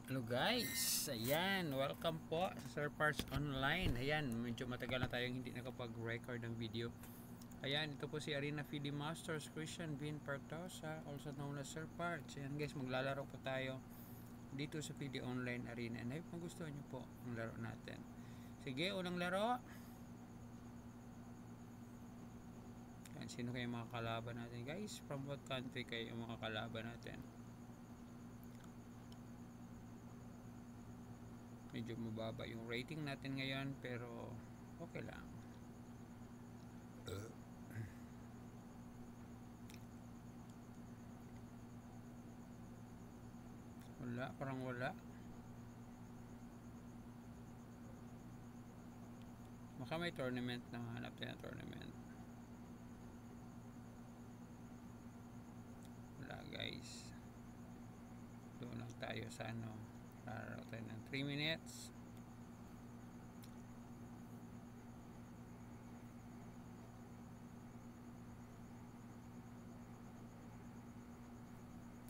Hello guys, ayan, welcome po sa Sir Parts Online. Ayan, medyo matagal na tayong hindi nakapag-record ng video. Ayan, ito po si Arena FD Masters Christian Bean Partosa, also known as Sir Parts. Ayan guys, maglalaro po tayo dito sa FD Online Arena. And kung gusto nyo po ang laro natin. Sige, unang laro. Ayan, sino kayo mga kalaban natin guys? From what country kayo mga kalaban natin? Medyo mababa yung rating natin ngayon pero okay lang. Wala, parang wala. Baka may tournament na hanap tayo ng tournament. Wala guys. Doon lang tayo sa ano. Laro tayo ng 3 minutes.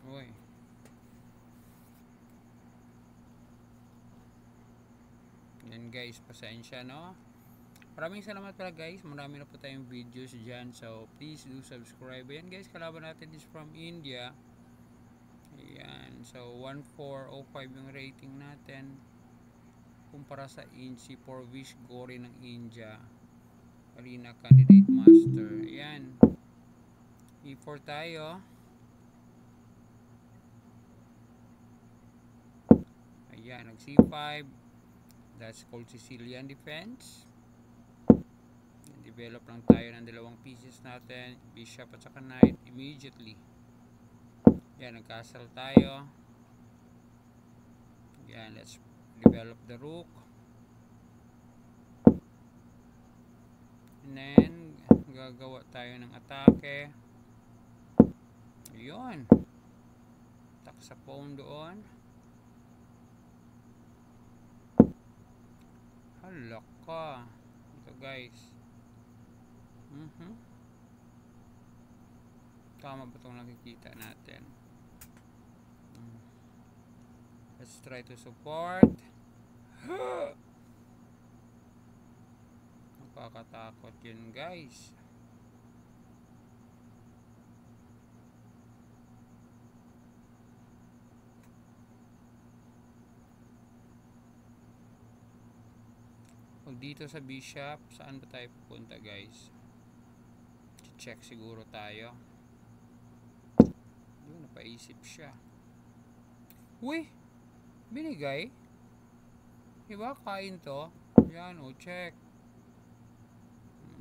Uy. Yan guys, pasensya no. Maraming salamat pala guys. Marami na po tayong videos dyan. So please do subscribe. Ayan guys, kalaban natin is from India. Ayan. So 1405 yung rating natin. Kumpara sa Inchi for Wish Gore ng India. Arena Candidate Master. Ayan. E4 tayo. Ayan, nag C5. That's called Sicilian Defense. Develop lang tayo ng dalawang pieces natin, bishop at saka knight immediately. Yan, nag-castle tayo. Yan, let's develop the rook. And then, gagawa tayo ng atake. Ayun. Tak sa pawn doon. Hala ka. Ito guys. Tama ba itong nakikita natin? Let's try to support. Nakakatakot yun guys. Pag dito sa bishop, saan ba tayo pupunta guys? Check siguro tayo. Doon, napaisip siya. Uy! Binigay? Diba? Kain to. Yan, o check.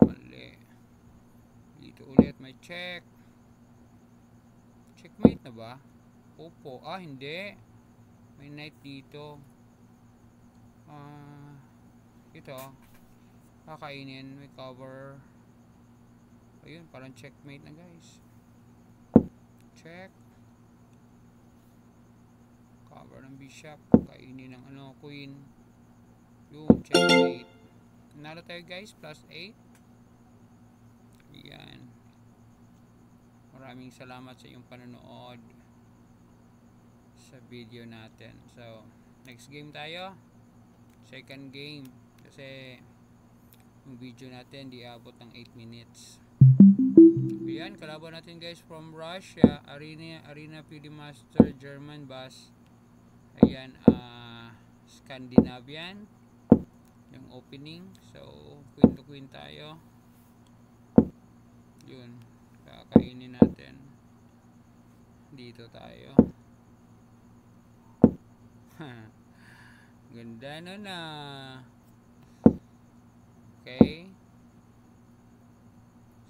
Mali. Dito ulit may check. Checkmate na ba? Opo. Ah, hindi. May knight dito. Ito. Kakainin. May cover. Ayun, parang checkmate na guys. Check. Cover ng bishop. Kainin ng ano, queen. Yun, checkmate. Nanalo tayo guys, +8. Ayan. Maraming salamat sa iyong panonood sa video natin. So, next game tayo. Second game. Kasi yung video natin di abot ng 8 minutes. Ayan, kalaban natin guys from Russia. Arena FD Master German Bass. Ayan, Scandinavian yung opening. So, queen to queen tayo. Yun, kakainin natin. Dito tayo. Ganda na. Okay.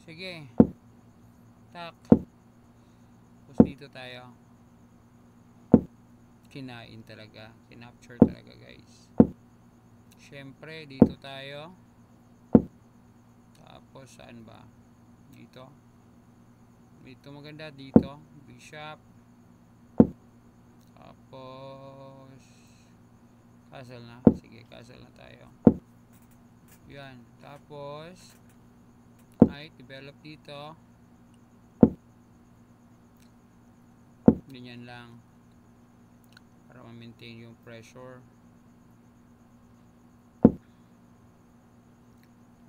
Sige. Tak. Tapos dito tayo. Kinain talaga. Kinapture talaga guys. Siyempre, dito tayo. Tapos, saan ba? Dito. Dito maganda. Dito. Bishop. Tapos, castle na. Sige, castle na tayo. Yan. Tapos, ay, develop dito. Ganyan lang. Para ma-maintain yung pressure.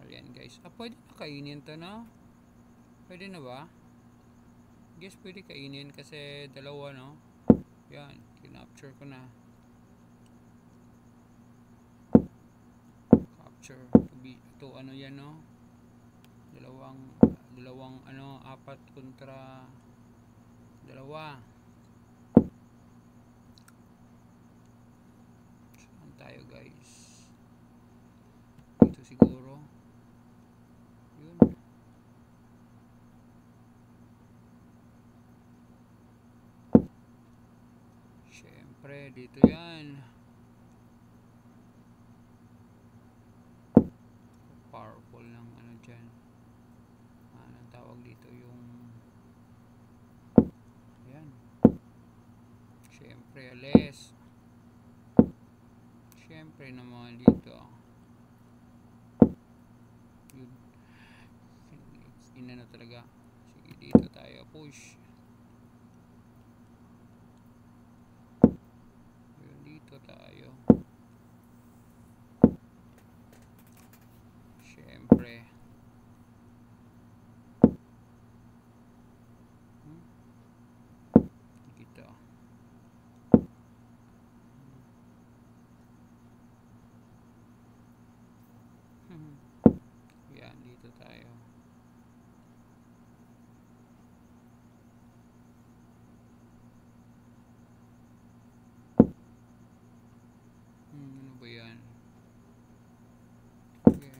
Ayan guys, pwede na kainin to, no? Pwede na ba? Guess pwede kainin kasi dalawa, no? Yan, kinapture ko na. Capture to ano yan, no? Dalawang ano, 4 kontra 2. Saan tayo guys? Dito siguro. Yun. Siyempre, dito yan. Powerful ng ano dyan. Anong tawag dito yung... Yan. Siyempre, alis. Siyempre naman dito. Yun. Inano talaga. Sige, dito tayo. Push. Yun, dito tayo. Siyempre. Dito. Yan, dito tayo. Ano ba yan? Okay.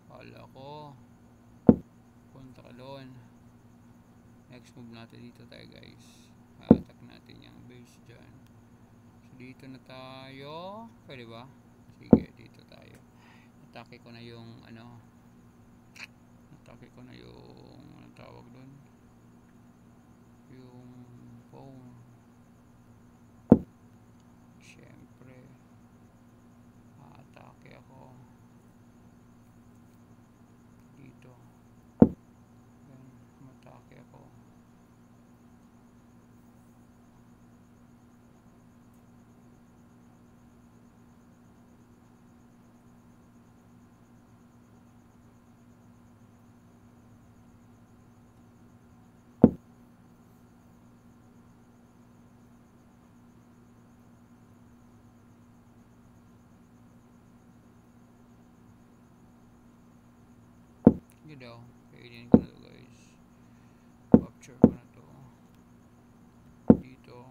Kala ko punta ka doon. Next move natin, dito tayo guys. Attack natin yung base dyan. So dito na tayo. Pwede ba? Sige, dito tayo. Atake ko na yung ano. Atake ko na yung anong tawag doon? Yung phone. Siyempre atake ako dito. Yan, matake ako. Yun daw, kainin ko na to guys. Capture ko na to dito.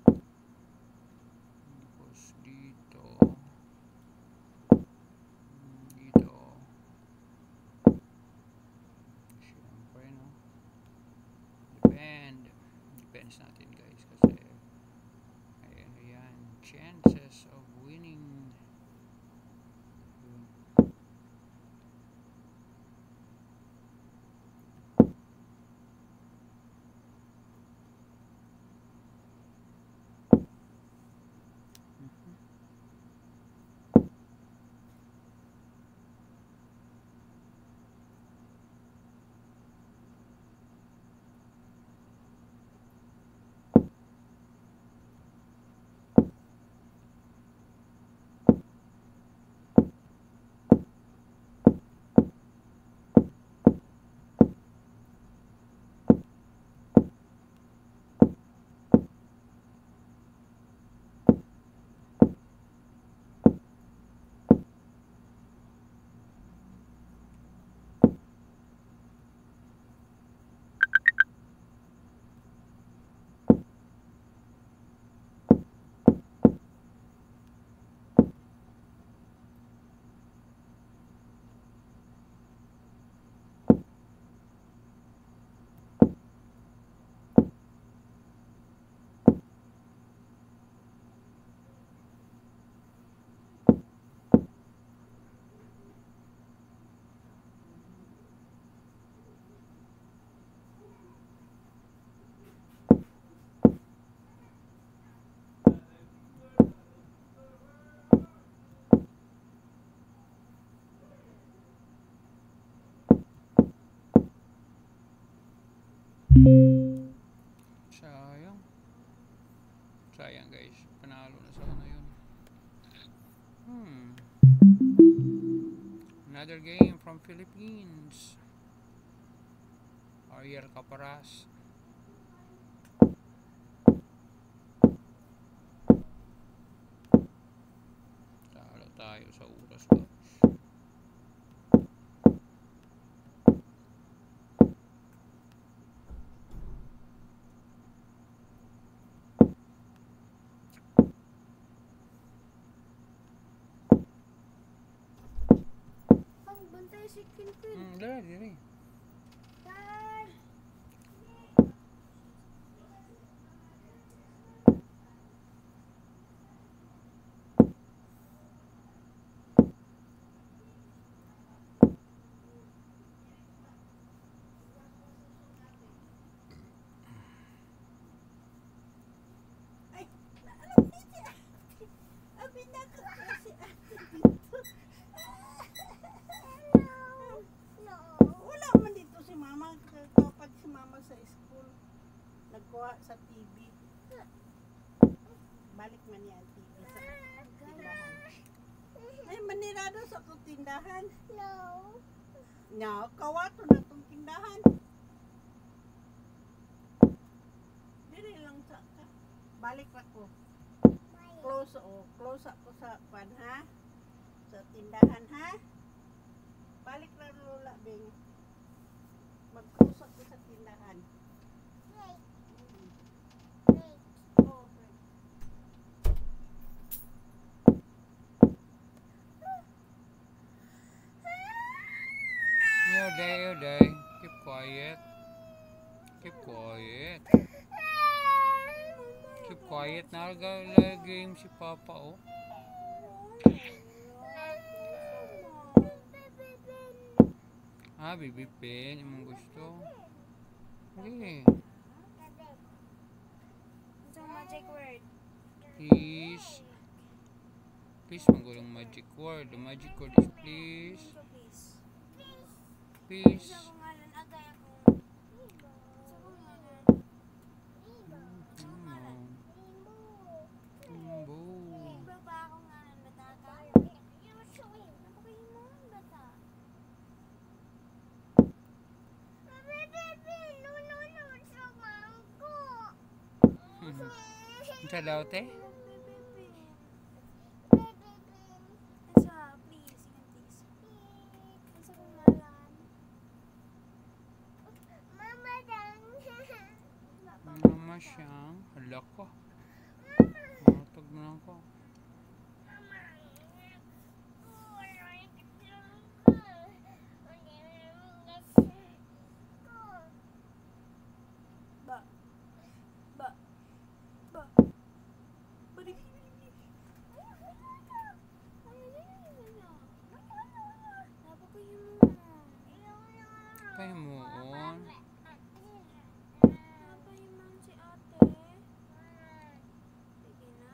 Tapos dito. Dito. Siyempre, no? Depends natin guys kasi ayan, chances of winning. Panalo na sa una yun. Another game from Philippines. Ariel Caparas. Talo tayo sa oras guys. Bantay si Quintin. Dali. Dad! Ay, alam niya si ate. Abi na ko si ate dito. No. Wala man dito si mama. Kapag si mama sa school. Nagkuha sa TV. Balik man niya ang TV sa tindahan. Ay, manirado sa itong tindahan. No. No, kawato na itong tindahan. Dili lang sa ka. Balik ako. Close ako sa pan ha. Sa tindahan ha. Balik na Lola Bing. Mag-close ako sa tindahan. Oh, Yoday. Keep quiet. Keep quiet. Nalagay game si Papa oh. Baby pen. Yung mga gusto. Okay. It's a magic word. Please magulong magic word. The magic word is please. Please. Sa kungalan agay ako. Sa kungalan. Sa kungalan. Limbo. Iba ba ako ngalan batata? Napakain mo ang bata. Sa daw te? Sa please, ingat please. Sa kungalan. Mama siyang. Hala ko. Matag na ako. Ba. Pahimuon. Napahiman si ate. Sige na.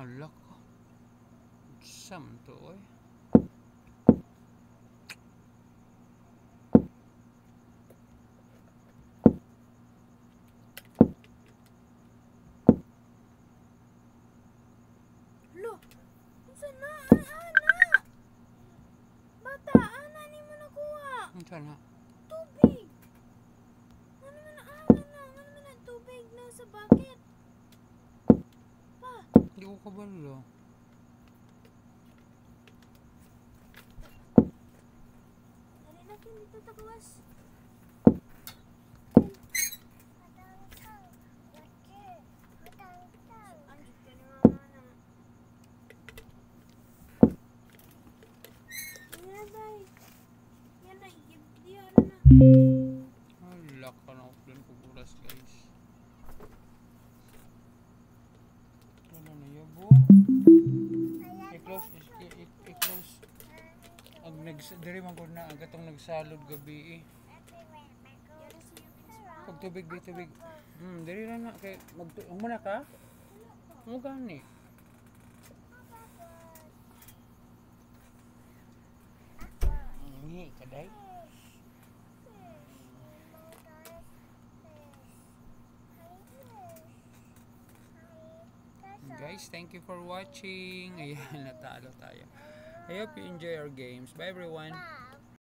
Hala ko. Sam to oy. Lo, unsa na ana? Bata, ana ni mo nakuha. Unsa na? Tubig. Ano man na ano man na tubig na sa bucket. Pa, Di ko kabalo. dali na kin dito tagawas. Anjit ka ni mama na. Yan day. Yan na, di ano na. Hala ka na offline ko oras guys. Ano na yabo? I-close. I-close. Ag diri man gud na agatong nagsalod gabi eh. Pag tubig di tubig. Diri ra na kay muna ka. Mo gani. Ngi kaday. Guys, thank you for watching. Ayan, natalo tayo. I hope you enjoy our games. Bye everyone.